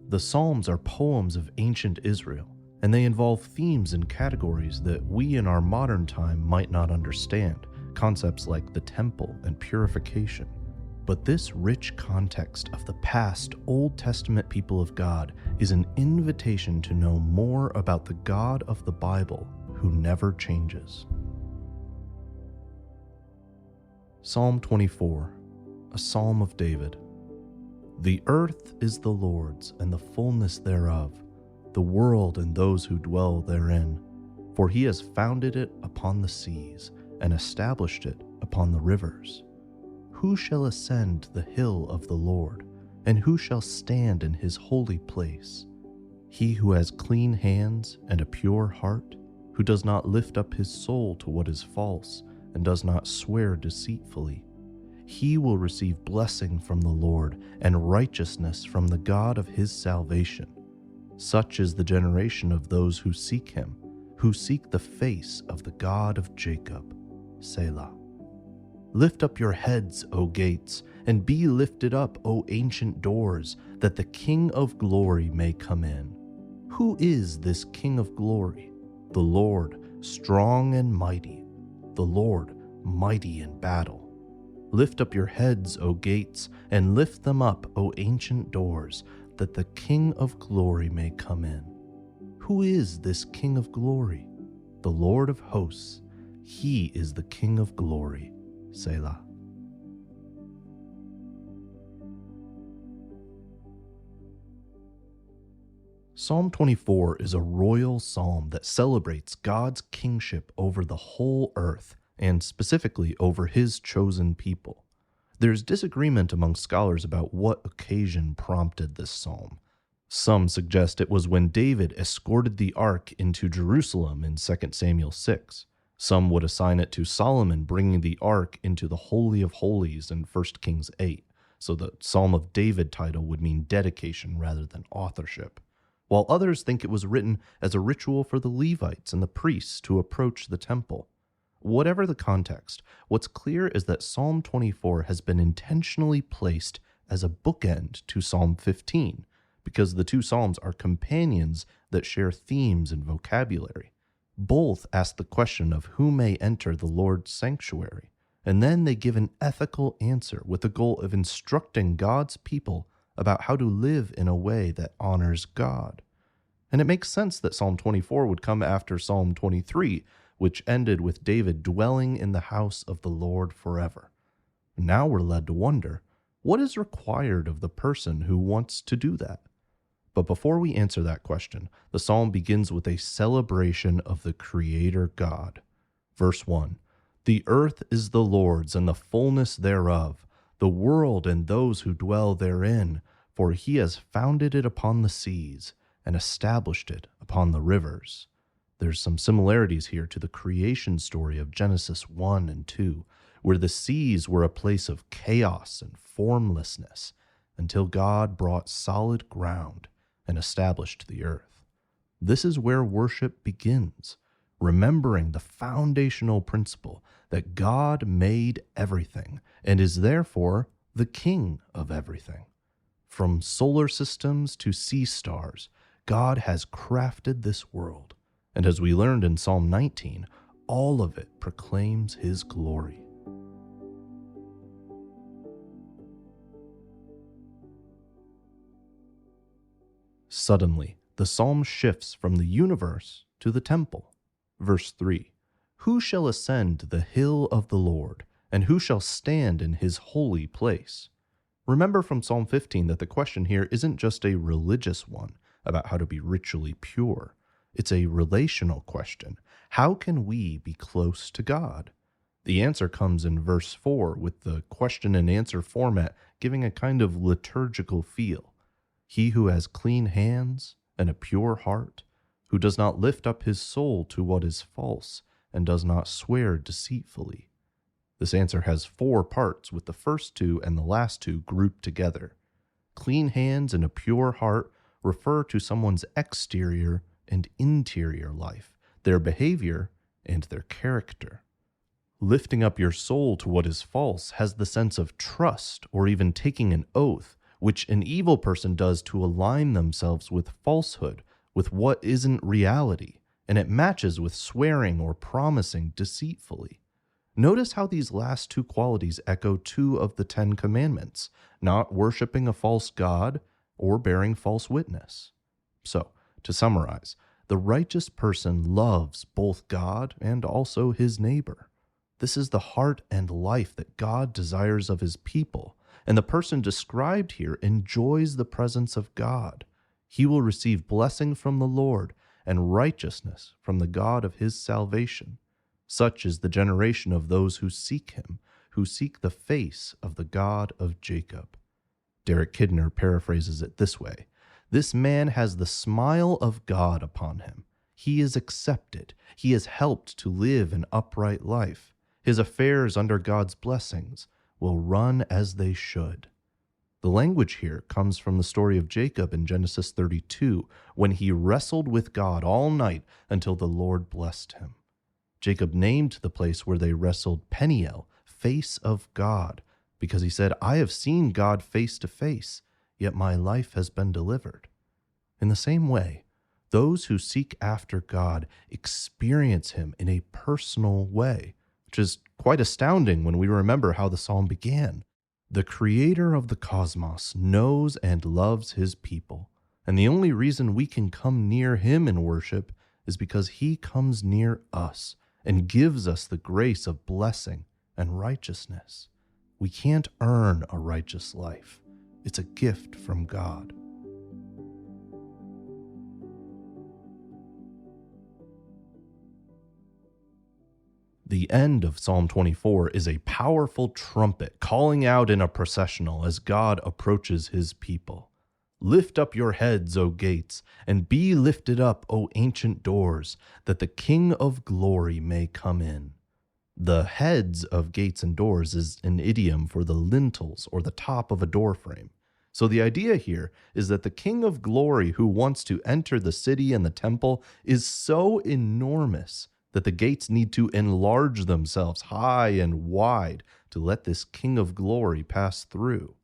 The Psalms are poems of ancient Israel, and they involve themes and categories that we in our modern time might not understand, concepts like the temple and purification. But this rich context of the past Old Testament people of God is an invitation to know more about the God of the Bible who never changes. Psalm 24, a Psalm of David. The earth is the Lord's and the fullness thereof, the world and those who dwell therein. For he has founded it upon the seas and established it upon the rivers. Who shall ascend the hill of the Lord, and who shall stand in his holy place? He who has clean hands and a pure heart, who does not lift up his soul to what is false, and does not swear deceitfully. He will receive blessing from the Lord, and righteousness from the God of his salvation. Such is the generation of those who seek him, who seek the face of the God of Jacob. Selah. Lift up your heads, O gates, and be lifted up, O ancient doors, that the King of glory may come in. Who is this King of glory? The Lord, strong and mighty, the Lord, mighty in battle. Lift up your heads, O gates, and lift them up, O ancient doors, that the King of glory may come in. Who is this King of glory? The Lord of hosts. He is the King of glory. Selah. Psalm 24 is a royal psalm that celebrates God's kingship over the whole earth, and specifically over his chosen people. There's disagreement among scholars about what occasion prompted this psalm. Some suggest it was when David escorted the ark into Jerusalem in 2 Samuel 6. Some would assign it to Solomon bringing the ark into the Holy of Holies in 1 Kings 8, so the Psalm of David title would mean dedication rather than authorship, while others think it was written as a ritual for the Levites and the priests to approach the temple. Whatever the context, what's clear is that Psalm 24 has been intentionally placed as a bookend to Psalm 15, because the two psalms are companions that share themes and vocabulary. Both ask the question of who may enter the Lord's sanctuary, and then they give an ethical answer with the goal of instructing God's people about how to live in a way that honors God. And it makes sense that Psalm 24 would come after Psalm 23, which ended with David dwelling in the house of the Lord forever. Now we're led to wonder, what is required of the person who wants to do that? But before we answer that question, the psalm begins with a celebration of the Creator God. Verse 1, The earth is the Lord's and the fullness thereof, the world and those who dwell therein, for he has founded it upon the seas and established it upon the rivers. There's some similarities here to the creation story of Genesis 1 and 2, where the seas were a place of chaos and formlessness until God brought solid ground and established the earth. This is where worship begins, remembering the foundational principle that God made everything and is therefore the king of everything. From solar systems to sea stars, God has crafted this world, and as we learned in Psalm 19, all of it proclaims his glory. Suddenly, the psalm shifts from the universe to the temple. Verse 3, Who shall ascend the hill of the Lord, and who shall stand in his holy place? Remember from Psalm 15 that the question here isn't just a religious one about how to be ritually pure. It's a relational question. How can we be close to God? The answer comes in verse 4 with the question and answer format giving a kind of liturgical feel. He who has clean hands and a pure heart, who does not lift up his soul to what is false and does not swear deceitfully. This answer has 4 parts, with the first 2 and the last 2 grouped together. Clean hands and a pure heart refer to someone's exterior and interior life, their behavior and their character. Lifting up your soul to what is false has the sense of trust or even taking an oath, which an evil person does to align themselves with falsehood, with what isn't reality, and it matches with swearing or promising deceitfully. Notice how these last two qualities echo two of the 10 Commandments, not worshiping a false god or bearing false witness. So, to summarize, the righteous person loves both God and also his neighbor. This is the heart and life that God desires of his people, and the person described here enjoys the presence of God. He will receive blessing from the Lord and righteousness from the God of his salvation. Such is the generation of those who seek him, who seek the face of the God of Jacob. Derek Kidner paraphrases it this way: this man has the smile of God upon him. He is accepted. He is helped to live an upright life. His affairs under God's blessings will run as they should. The language here comes from the story of Jacob in Genesis 32, when he wrestled with God all night until the Lord blessed him. Jacob named the place where they wrestled Peniel, face of God, because he said, I have seen God face to face, yet my life has been delivered. In the same way, those who seek after God experience him in a personal way, which is quite astounding when we remember how the psalm began. The creator of the cosmos knows and loves his people, and the only reason we can come near him in worship is because he comes near us and gives us the grace of blessing and righteousness. We can't earn a righteous life. It's a gift from God. The end of Psalm 24 is a powerful trumpet calling out in a processional as God approaches his people. Lift up your heads, O gates, and be lifted up, O ancient doors, that the King of glory may come in. The heads of gates and doors is an idiom for the lintels or the top of a door frame. So the idea here is that the King of glory who wants to enter the city and the temple is so enormous that the gates need to enlarge themselves high and wide to let this King of glory pass through.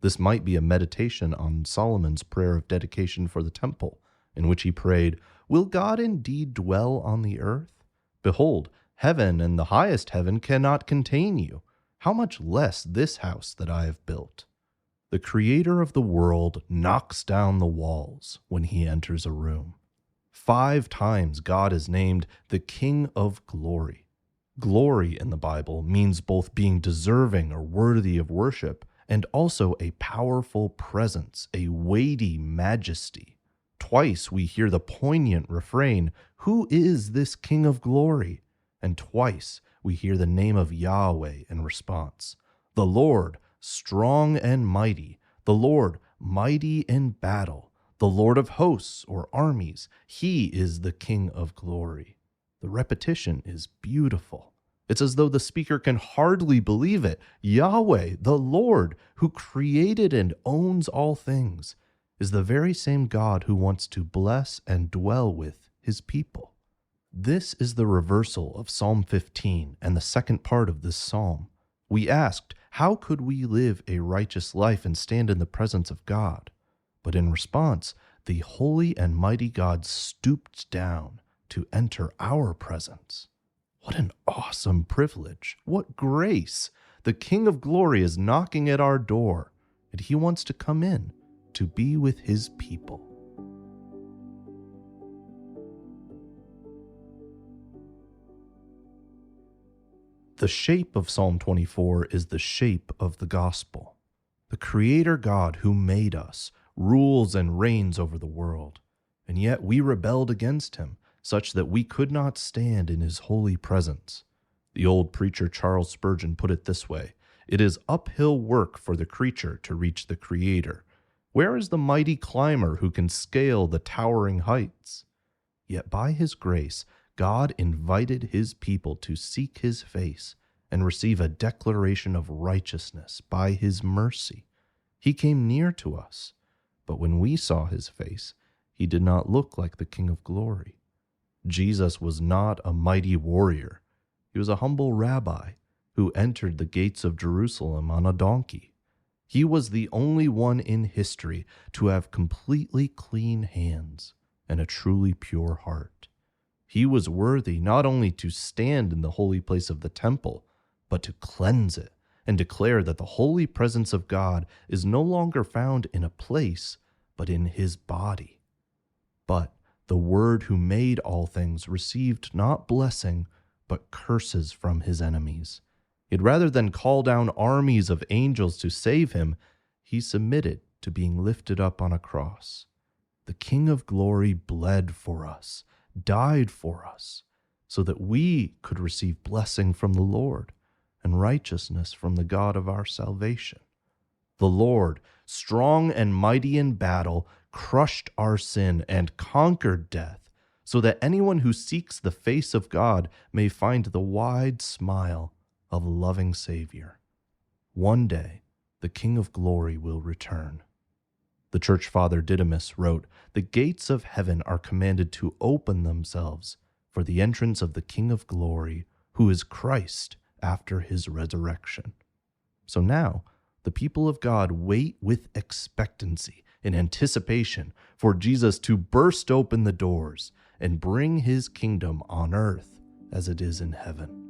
This might be a meditation on Solomon's prayer of dedication for the temple, in which he prayed, Will God indeed dwell on the earth? Behold, heaven and the highest heaven cannot contain you. How much less this house that I have built? The creator of the world knocks down the walls when he enters a room. 5 times God is named the King of glory. Glory in the Bible means both being deserving or worthy of worship and also a powerful presence, a weighty majesty. Twice we hear the poignant refrain, Who is this King of glory? And twice we hear the name of Yahweh in response. The Lord, strong and mighty, the Lord, mighty in battle, the Lord of hosts or armies, he is the King of glory. The repetition is beautiful. It's as though the speaker can hardly believe it. Yahweh, the Lord, who created and owns all things, is the very same God who wants to bless and dwell with his people. This is the reversal of Psalm 15 and the second part of this psalm. We asked, how could we live a righteous life and stand in the presence of God? But in response, the holy and mighty God stooped down to enter our presence. What an awesome privilege. What grace. The King of glory is knocking at our door, and he wants to come in to be with his people. The shape of Psalm 24 is the shape of the gospel. The Creator God who made us rules and reigns over the world, and yet we rebelled against him, such that we could not stand in his holy presence. The old preacher Charles Spurgeon put it this way, It is uphill work for the creature to reach the Creator. Where is the mighty climber who can scale the towering heights? Yet by his grace, God invited his people to seek his face and receive a declaration of righteousness by his mercy. He came near to us, but when we saw his face, he did not look like the King of glory. Jesus was not a mighty warrior. He was a humble rabbi who entered the gates of Jerusalem on a donkey. He was the only one in history to have completely clean hands and a truly pure heart. He was worthy not only to stand in the holy place of the temple, but to cleanse it and declare that the holy presence of God is no longer found in a place, but in his body. But the Word who made all things received not blessing, but curses from his enemies. Yet rather than call down armies of angels to save him, he submitted to being lifted up on a cross. The King of glory bled for us, died for us, so that we could receive blessing from the Lord and righteousness from the God of our salvation. The Lord, strong and mighty in battle, crushed our sin and conquered death, so that anyone who seeks the face of God may find the wide smile of a loving Savior. One day, the King of glory will return. The Church Father Didymus wrote, "The gates of heaven are commanded to open themselves for the entrance of the King of glory, who is Christ after his resurrection." So now, the people of God wait with expectancy, in anticipation for Jesus to burst open the doors and bring his kingdom on earth as it is in heaven.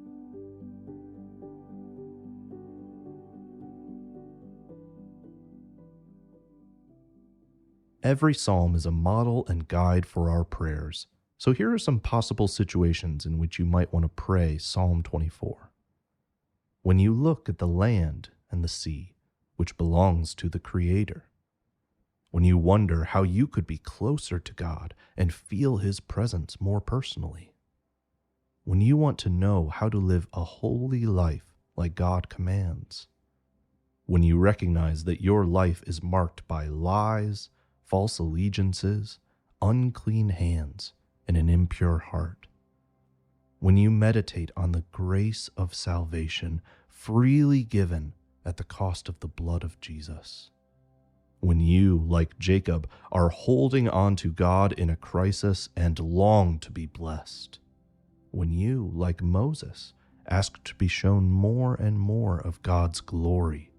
Every psalm is a model and guide for our prayers. So here are some possible situations in which you might want to pray Psalm 24. When you look at the land and the sea, which belongs to the Creator. When you wonder how you could be closer to God and feel his presence more personally. When you want to know how to live a holy life like God commands. When you recognize that your life is marked by lies, false allegiances, unclean hands, and an impure heart. When you meditate on the grace of salvation freely given at the cost of the blood of Jesus. When you, like Jacob, are holding on to God in a crisis and long to be blessed. When you, like Moses, ask to be shown more and more of God's glory.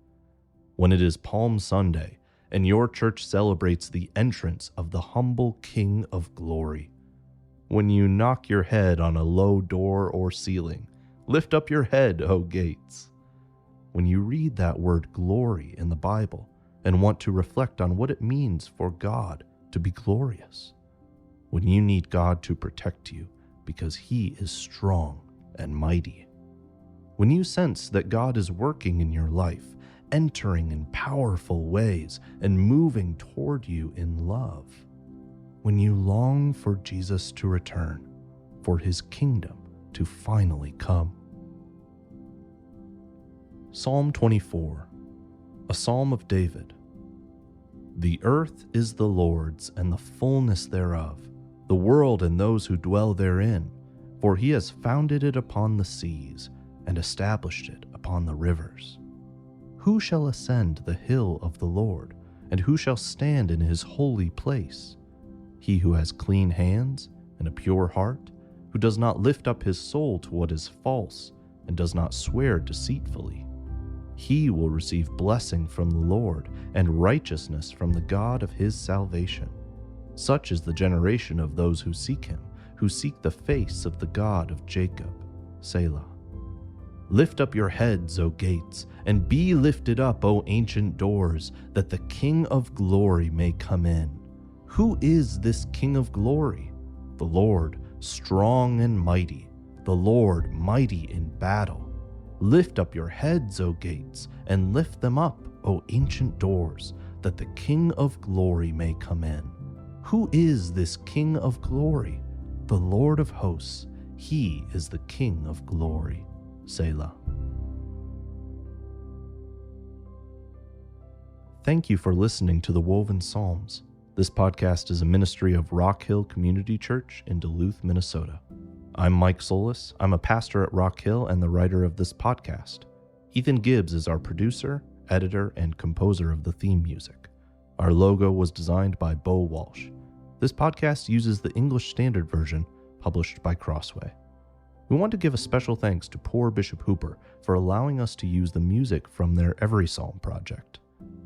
When it is Palm Sunday and your church celebrates the entrance of the humble King of glory. When you knock your head on a low door or ceiling, lift up your head, O gates. When you read that word glory in the Bible and want to reflect on what it means for God to be glorious. When you need God to protect you because he is strong and mighty. When you sense that God is working in your life, entering in powerful ways and moving toward you in love. When you long for Jesus to return, for his kingdom to finally come. Psalm 24, a psalm of David. The earth is the Lord's and the fullness thereof, the world and those who dwell therein, for he has founded it upon the seas and established it upon the rivers. Who shall ascend the hill of the Lord, and who shall stand in his holy place? He who has clean hands and a pure heart, who does not lift up his soul to what is false, and does not swear deceitfully. He will receive blessing from the Lord and righteousness from the God of his salvation. Such is the generation of those who seek him, who seek the face of the God of Jacob. Selah. Lift up your heads, O gates, and be lifted up, O ancient doors, that the King of glory may come in. Who is this King of glory? The Lord, strong and mighty, the Lord mighty in battle. Lift up your heads, O gates, and lift them up, O ancient doors, that the King of glory may come in. Who is this King of glory? The Lord of hosts, he is the King of glory. Selah. Thank you for listening to the Woven Psalms. This podcast is a ministry of Rock Hill Community Church in Duluth, Minnesota. I'm Mike Solis. I'm a pastor at Rock Hill and the writer of this podcast. Ethan Gibbs is our producer, editor, and composer of the theme music. Our logo was designed by Bo Walsh. This podcast uses the English Standard Version, published by Crossway. We want to give a special thanks to Poor Bishop Hooper for allowing us to use the music from their Every Psalm project.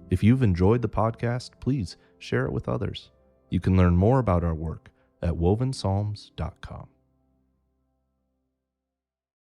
If you've enjoyed the podcast, please share it with others. You can learn more about our work at wovenpsalms.com.